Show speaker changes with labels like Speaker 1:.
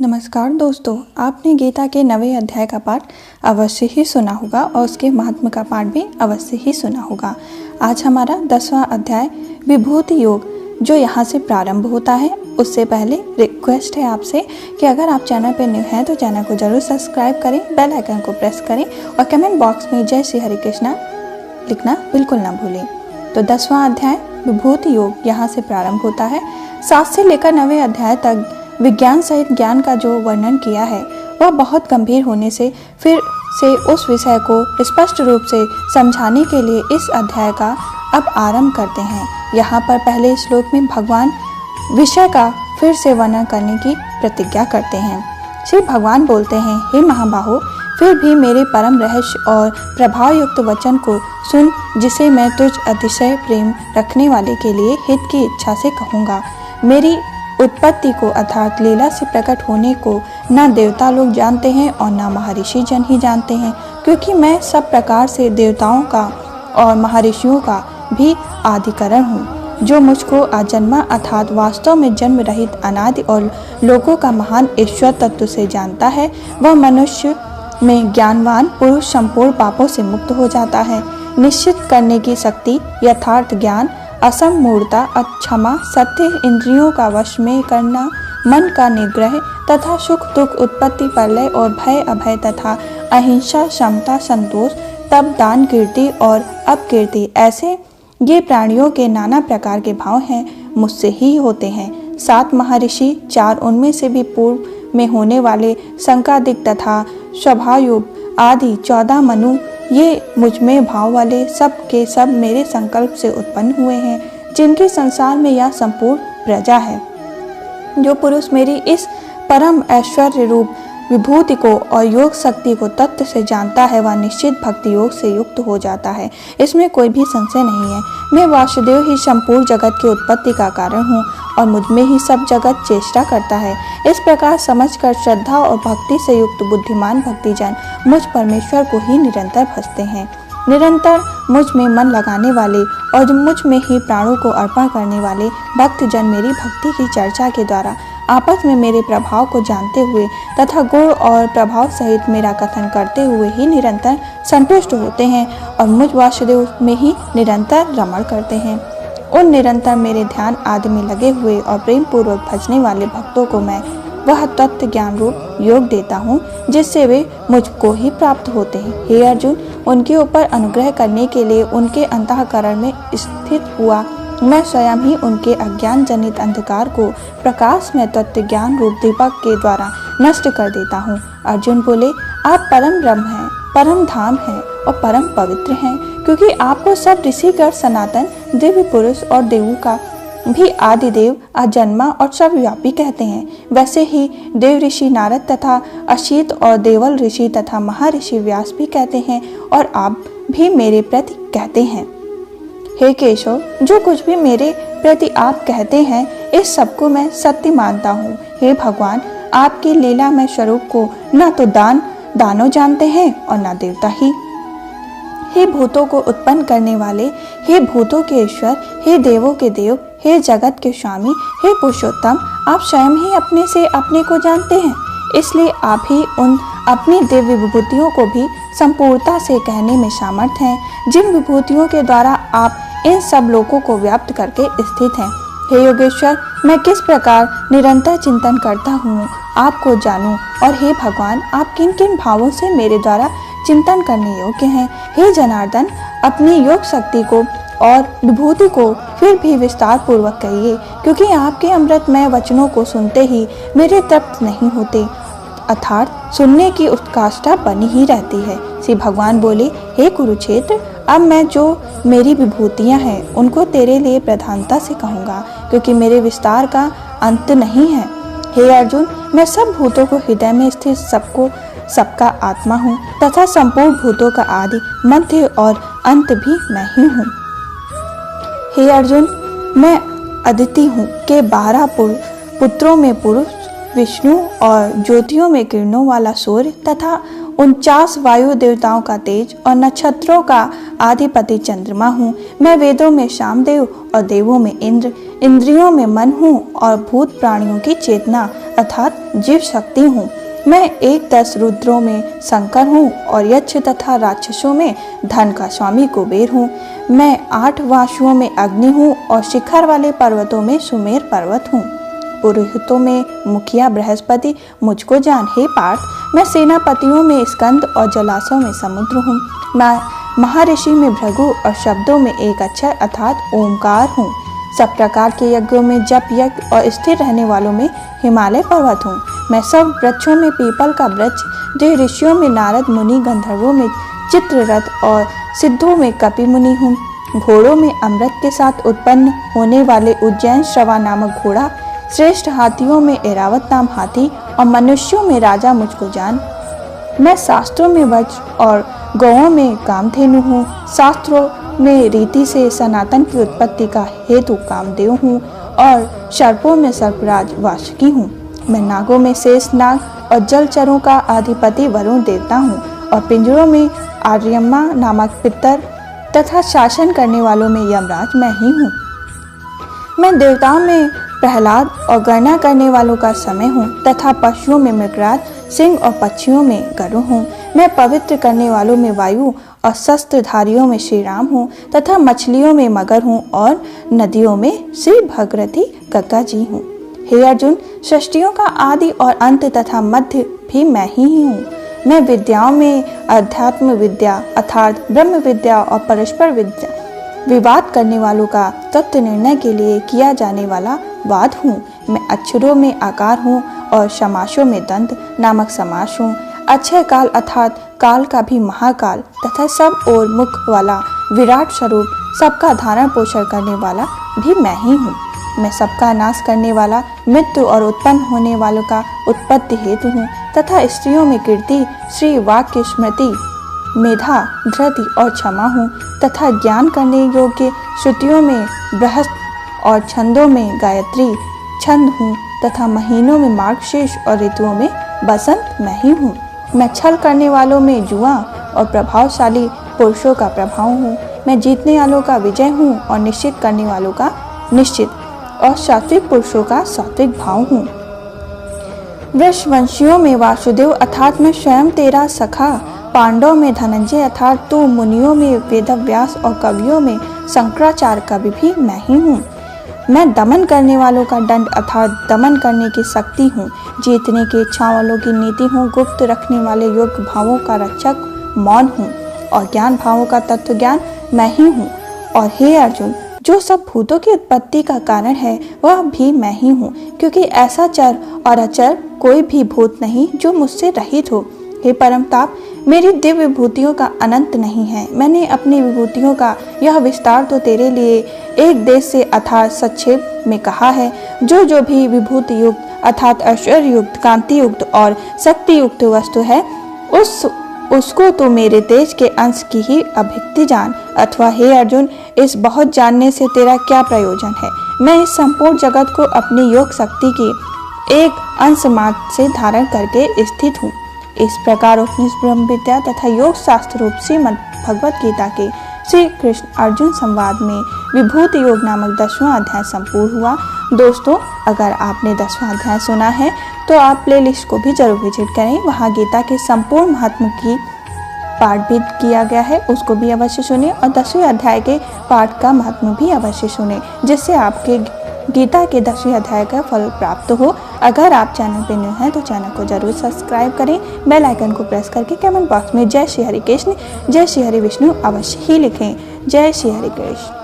Speaker 1: नमस्कार दोस्तों, आपने गीता के 9वें अध्याय का पाठ अवश्य ही सुना होगा और उसके महात्म्य का पाठ भी अवश्य ही सुना होगा। आज हमारा 10वां अध्याय विभूति योग जो यहाँ से प्रारंभ होता है। उससे पहले रिक्वेस्ट है आपसे कि अगर आप चैनल पर न्यू हैं तो चैनल को जरूर सब्सक्राइब करें, बेल आइकन को प्रेस करें और कमेंट बॉक्स में जय श्री हरे कृष्णा लिखना बिल्कुल ना भूलें। तो 10वां अध्याय विभूति योग यहाँ से प्रारंभ होता है। 7 से लेकर 9वें अध्याय तक विज्ञान सहित ज्ञान का जो वर्णन किया है वह बहुत गंभीर होने से फिर से उस विषय को स्पष्ट रूप से समझाने के लिए इस अध्याय का अब आरंभ करते हैं। यहाँ पर पहले श्लोक में भगवान विषय का फिर से वर्णन करने की प्रतिज्ञा करते हैं। श्री भगवान बोलते हैं, हे महाबाहो, फिर भी मेरे परम रहस्य और प्रभाव युक्त वचन को सुन, जिसे मैं तुझ अतिशय प्रेम रखने वाले के लिए हित की इच्छा से कहूँगा। मेरी उत्पत्ति को अर्थात लीला से प्रकट होने को न देवता लोग जानते हैं और न महर्षि जन ही जानते हैं, क्योंकि मैं सब प्रकार से देवताओं का और महर्षियों का भी आदिकरण हूँ। जो मुझको अजन्मा अर्थात वास्तव में जन्म रहित अनादि और लोगों का महान ईश्वर तत्व से जानता है, वह मनुष्य में ज्ञानवान पुरुष संपूर्ण पापों से मुक्त हो जाता है। निश्चित करने की शक्ति, यथार्थ ज्ञान, असम मूर्ता, अक्षमा, सत्य, इंद्रियों का वश में करना, मन का निग्रह तथा सुख दुख, उत्पत्ति प्रलय और भय अभय तथा अहिंसा, समता, संतोष, तप, दान, कीर्ति और अपकीर्ति, ऐसे ये प्राणियों के नाना प्रकार के भाव हैं, मुझसे ही होते हैं। 7 महर्षि, 4 उनमें से भी पूर्व में होने वाले संकादिक तथा स्वभावयुग आदि 14 मनु, ये मुझ में भाव वाले सब के सब मेरे संकल्प से उत्पन्न हुए हैं, जिनके संसार में यह संपूर्ण प्रजा है। जो पुरुष मेरी इस परम ऐश्वर्य रूप विभूति को और योग शक्ति को तत्व से जानता है, वह निश्चित भक्ति योग से युक्त हो जाता है। इसमें कोई भी संशय नहीं है। मैं वासुदेव ही संपूर्ण जगत की उत्पत्ति का कारण हूँ और मुझ में ही सब जगत चेष्टा करता है। इस प्रकार समझकर श्रद्धा और भक्ति से युक्त बुद्धिमान भक्तिजन मुझ परमेश्वर को ही निरंतर भजते हैं। निरंतर मुझ में मन लगाने वाले और मुझ में ही प्राणों को अर्पण करने वाले भक्तजन मेरी भक्ति की चर्चा के द्वारा आपस में मेरे प्रभाव को जानते हुए तथा गुण और प्रभाव सहित मेरा कथन करते हुए ही निरंतर संतुष्ट होते हैं और मुझ वासुदेव में ही निरंतर रमण करते हैं। उन निरंतर मेरे ध्यान आदि में लगे हुए और प्रेम पूर्वक भजने वाले भक्तों को मैं वह तत्व ज्ञान रूप योग देता हूँ, जिससे वे मुझको ही प्राप्त होते हैं। हे अर्जुन, उनके ऊपर अनुग्रह करने के लिए उनके अंतःकरण में स्थित हुआ मैं स्वयं ही उनके अज्ञान जनित अंधकार को प्रकाश में तत्व ज्ञान रूप दीपक के द्वारा नष्ट कर देता हूँ। अर्जुन बोले, आप परम ब्रह्म हैं, परम धाम हैं और परम पवित्र हैं, क्योंकि आपको सब ऋषिगण सनातन दिव्य पुरुष और देवों का भी आदि देव, अजन्मा और सर्वव्यापी कहते हैं। वैसे ही देव ऋषि नारद तथा अशीत और देवल ऋषि तथा महर्षि व्यास भी कहते हैं और आप भी मेरे प्रति कहते हैं। हे केशव, जो कुछ भी मेरे प्रति आप कहते हैं, इस सब को मैं सत्य मानता हूँ। हे भगवान, आपकी लीला में स्वरूप को न तो दानव जानते हैं और न देवता ही। हे भूतों को उत्पन्न करने वाले, हे भूतों के ईश्वर, हे देवों के देव, हे जगत के स्वामी, हे पुरुषोत्तम, आप स्वयं ही अपने से अपने को जानते हैं। इसलिए आप ही उन अपनी दिव्य विभूतियों को भी संपूर्णता से कहने में सामर्थ हैं, जिन विभूतियों के द्वारा आप इन सब लोगों को व्याप्त करके स्थित हैं। हे योगेश्वर, मैं किस प्रकार निरंतर चिंतन करता हूँ आपको जानूं, और हे भगवान, आप किन किन भावों से मेरे द्वारा चिंतन करने योग्य हैं। हे जनार्दन, अपनी योग शक्ति को और विभूति को फिर भी विस्तार पूर्वक कहिए, क्योंकि आपके अमृतमय वचनों को सुनते ही मेरे तृप्त नहीं होते, अर्थात सुनने की उत्कंठा बनी ही रहती है। श्री भगवान बोले, हे कुरुक्षेत्र, अब मैं जो मेरी विभूतियां हैं उनको तेरे लिए प्रधानता से कहूँगा, क्योंकि मेरे विस्तार का अंत नहीं है। हे अर्जुन, मैं सब भूतों को हृदय में स्थित सबका आत्मा हूँ तथा संपूर्ण भूतों का आदि मध्य और अंत भी मैं ही हूँ। हे अर्जुन, मैं अदिति हूँ के 12 पुत्रों में पुरुष विष्णु और ज्योतियों में किरणों वाला सूर्य तथा 49 वायु देवताओं का तेज और नक्षत्रों का आधिपति चंद्रमा हूँ। मैं वेदों में शामदेव और देवों में इंद्र, इंद्रियों में मन हूँ और भूत प्राणियों की चेतना अर्थात जीव शक्ति हूँ। मैं 10 रुद्रों में शंकर हूँ और यक्ष तथा राक्षसों में धन का स्वामी कुबेर हूँ। मैं 8 वासुओं में अग्नि हूँ और शिखर वाले पर्वतों में सुमेर पर्वत हूँ। पुरोहितों में मुखिया बृहस्पति मुझको जान हे पार्थ। मैं सेनापतियों में स्कंद और जलाशयों में समुद्र हूँ। मैं महर्षि में भृगु और शब्दों में एक अक्षर अर्थात ओंकार हूँ। सब प्रकार के यज्ञों में जप यज्ञ और स्थिर रहने वालों में हिमालय पर्वत हूँ। मैं सब वृक्षों में पीपल का वृक्ष, जो ऋषियों में नारद मुनि, गंधर्वों में चित्ररथ और सिद्धों में कपि मुनि हूँ। घोड़ों में अमृत के साथ उत्पन्न होने वाले उज्जैन श्रवा नामक घोड़ा, श्रेष्ठ हाथियों में ऐरावत नाम हाथी और मनुष्यों में राजा मुझको जान। मैं शास्त्रों में वज्र और गौओं में कामधेनु हूँ। शास्त्रों में रीति से सनातन की उत्पत्ति का हेतु कामदेव हूँ और सर्पों में सर्पराज वासुकी हूँ। मैं नागों में शेष नाग और जलचरों का अधिपति वरुण देवता हूँ और पिंजरों में आर्यमा नामक पितर तथा शासन करने वालों में यमराज मैं ही हूँ। मैं देवताओं में प्रहलाद और गणना करने वालों का समय हूँ तथा पशुओं में मृगराज, सिंह और पक्षियों में गरुड़ हूँ। मैं पवित्र करने वालों में वायु और शस्त्रधारियों में श्री राम हूँ तथा मछलियों में मगर हूँ और नदियों में श्री भगीरथी गंगा जी हूँ। हे अर्जुन, सृष्टियों का आदि और अंत तथा मध्य भी मैं ही हूँ। मैं विद्याओं में अध्यात्म विद्या अर्थात ब्रह्म विद्या और परस्पर विद्या विवाद करने वालों का तत्व निर्णय के लिए किया जाने वाला वाद हूँ। मैं अक्षरों में आकार हूँ और समासों में दंत नामक समास हूँ। अक्षय काल अर्थात काल का भी महाकाल तथा सब ओर मुख वाला विराट स्वरूप, सबका धारण पोषण करने वाला भी मैं ही हूँ। मैं सबका नाश करने वाला, मृत्यु और उत्पन्न होने वालों का उत्पत्ति हेतु हूँ तथा स्त्रियों में कीर्ति, श्री वाक्य, स्मृति, मेधा, धृति और क्षमा हूँ तथा ज्ञान करने योग्य श्रुतियों में बृहस्पति और छंदों में गायत्री छंद हूँ तथा महीनों में मार्गशीर्ष और ऋतुओं में बसंत मैं ही हूँ। मैं छल करने वालों में जुआ और प्रभावशाली पुरुषों का प्रभाव हूँ। मैं जीतने वालों का विजय हूँ और निश्चित करने वालों का निश्चित और सात्विक पुरुषों का सात्विक भाव हूँ। वृषवंशियों में वासुदेव अर्थात मैं स्वयं तेरा सखा, पांडवों में धनंजय अर्थात तू, मुनियों में वेदव्यास और कवियों में शंकराचार्य कवि भी मैं ही हूँ। मैं दमन करने वालों का दंड अर्थात दमन करने की शक्ति हूँ। जीतने की इच्छा वालों की नीति हूँ। गुप्त रखने वाले योग्य भावों का रक्षक मौन हूँ और ज्ञान भावों का तत्व ज्ञान मैं ही हूँ। और हे अर्जुन, जो सब भूतों की उत्पत्ति का कारण है वह भी मैं ही हूँ, क्योंकि ऐसा चर और अचर कोई भी भूत नहीं जो मुझसे रहित हो। हे परमताप, मेरी दिव्य विभूतियों का अनंत नहीं है। मैंने अपनी विभूतियों का यह विस्तार तो तेरे लिए एक देश से अर्थात संक्षेप में कहा है। जो भी विभूति युक्त अर्थात ऐश्वर्य युक्त, कांति युक्त और शक्ति युक्त वस्तु है उसको तो मेरे तेज के अंश की ही अभिव्यक्ति जान। अथवा हे अर्जुन, इस बहुत जानने से तेरा क्या प्रयोजन है? मैं इस संपूर्ण जगत को अपनी योग शक्ति की एक अंश मात्र से धारण करके स्थित हूँ। इस प्रकार उपनिषद, ब्रह्म विद्या तथा योग शास्त्र रूप श्रीमद् भगवत गीता के श्री कृष्ण अर्जुन संवाद में विभूति योग नामक 10वां अध्याय संपूर्ण हुआ। दोस्तों, अगर आपने 10वां अध्याय सुना है तो आप प्लेलिस्ट को भी जरूर विजिट करें। वहाँ गीता के संपूर्ण महात्म्य की पाठ भी किया गया है, उसको भी अवश्य सुने और 10वें अध्याय के पाठ का महात्म्य भी अवश्य सुने, जिससे आपके गीता के 10वें अध्याय का फल प्राप्त हो। अगर आप चैनल पर न्यू हैं तो चैनल को जरूर सब्सक्राइब करें। बेल आइकन को प्रेस करके कमेंट बॉक्स में जय श्री हरि कृष्ण, जय श्री हरि विष्णु अवश्य ही लिखें। जय श्री हरि कृष्ण।